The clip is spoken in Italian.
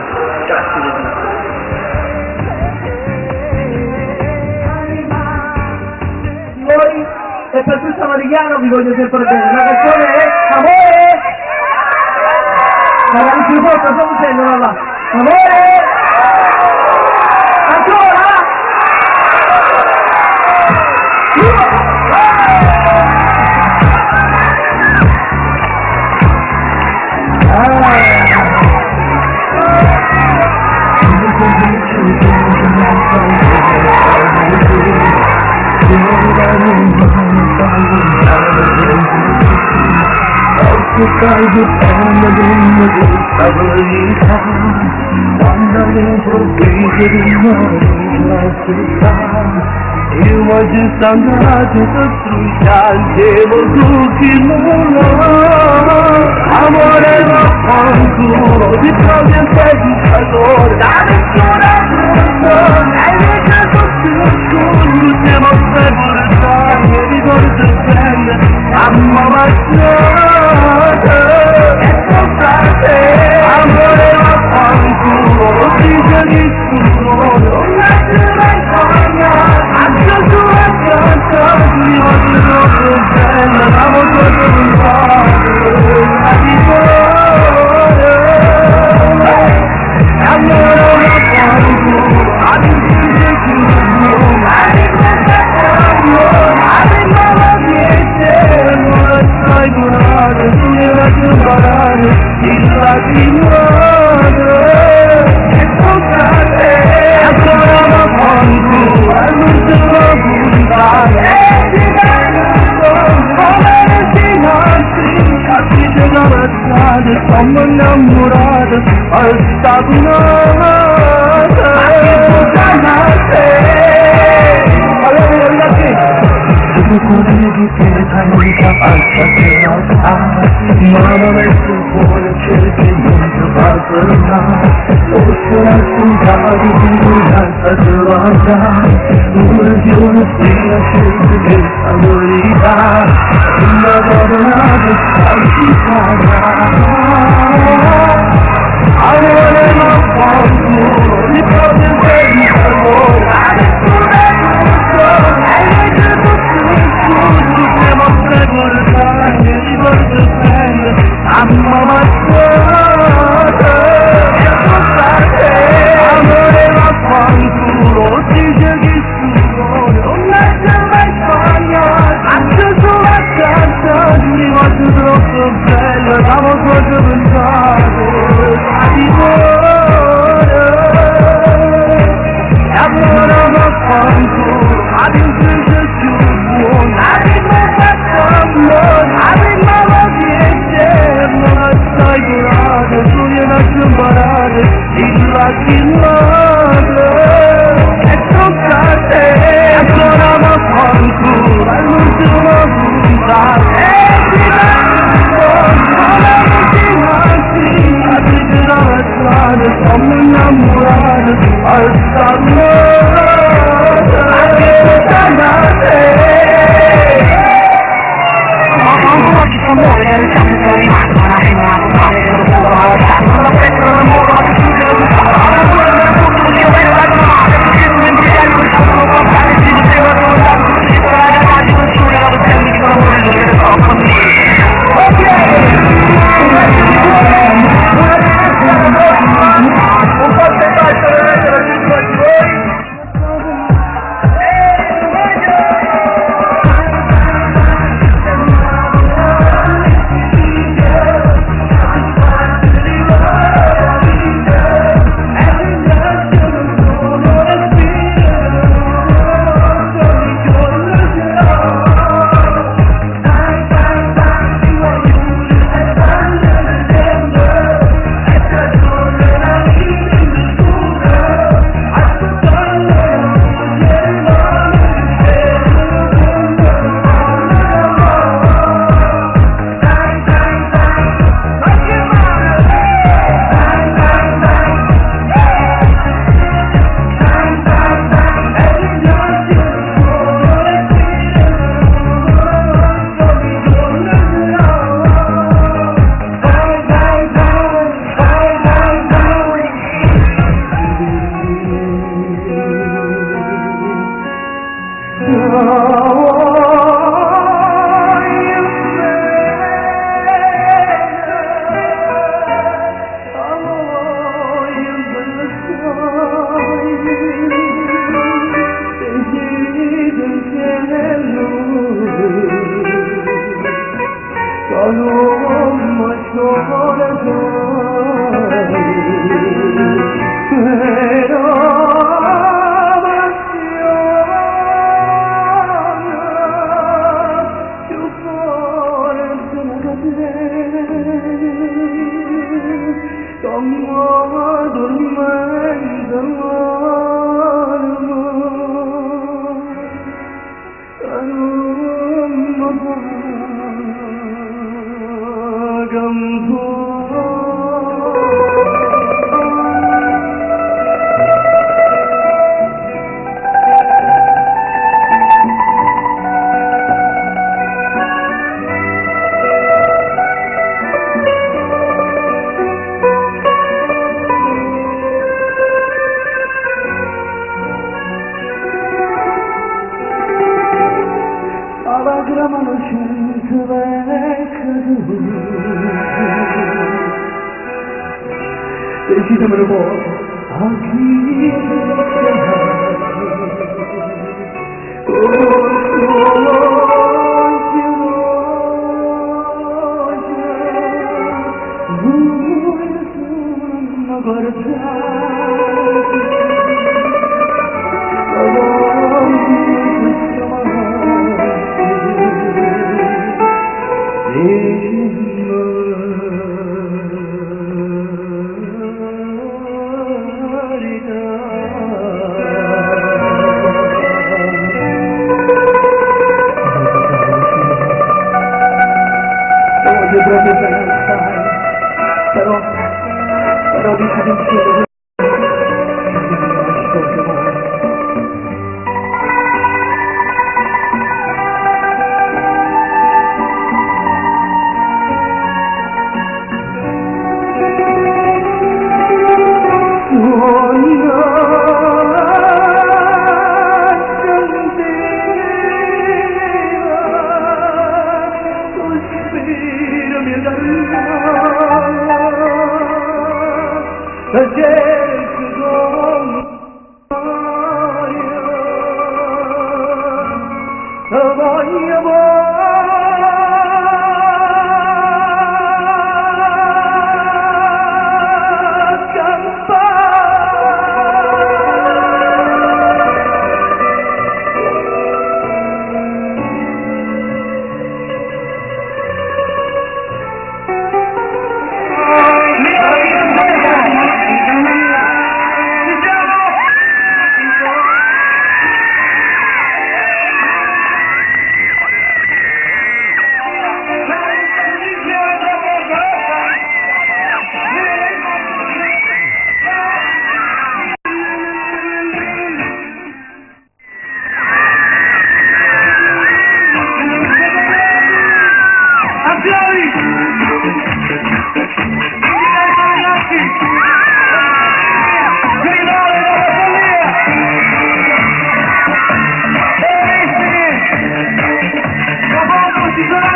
Grazie di tutto. Voi e per questo americano vi voglio sempre bene. La canzone è Amore! Ma più forte, come sentono là? Amore! Ancora! Caldo penna d'una giusta verità, wandering for pleasure in la città. Io voglio andato da devo tutti nulla. Amore ma fanculo, ti trovi a te di calore. Da nessuna giusta, hai lasciato tutto, siamo sempre stati, ricordo bene, mamma baciata. Amore ma fanculo, non ti c'è nessuno, non ti mai sogna, anche tu accanto, ti voglio troppo bene, l'amo solo un la dimora. Amore ma fanculo, non ti c'è nessuno, sai durare, tu mi lasci imparare, il lacrimonare, e toccare, ancora ma quanto, non te lo buttare, e ti venuto, come destinarsi, cazzi della vezzata, sono innamorata, al stato nata, ma che puttana sei, allora ragazzi, tu correvi per carità alta che realtà, ma non è sul cuore cerchi non ti far perdere, forse raccontare di un'altra giovata, pure di una stella scelta che sta verità, una donna che sta amore ma quanto, ricordi il te di amore, adesso è tutto, hai detto siamo pregorati, ricordo bene, mamma baciata, e scusate, amore ma fanculo, ti giochi su, non è mai sbagliato, anche tu la casa, ti voglio troppo bello, l'amo solo pensato, la dimora, e allora ma fanculo, adesso c'è più buono, Ave mamma piace, non stai curata, tu mi lasci imparare, il lacrimonare, e toccate, ancora ma fanculo, non te lo buttare, e ti venuto, come destinarsi, cazzi della vezzata, sono innamorata, al stato ma che puttana sei. Oggi sono muore, nel sangue sono rimasto, ma la fine non vale, devo solo lavorare, non aspetto l'amore, ma ti chiudo di tutto, non ancora nel punto, io vedo la domanda, perché tu mi dici che non sono comprare, si diceva che non stavo uscito, la ragazza con sole, la possiamo di l'amore, lo vedo solo così. Ok! Un po' di bacio, vedete, la giusto a voi. decidiamelo poi a chi voglio proprio bene stare, però dici di uccidere non mi ascolto mai. Ci sono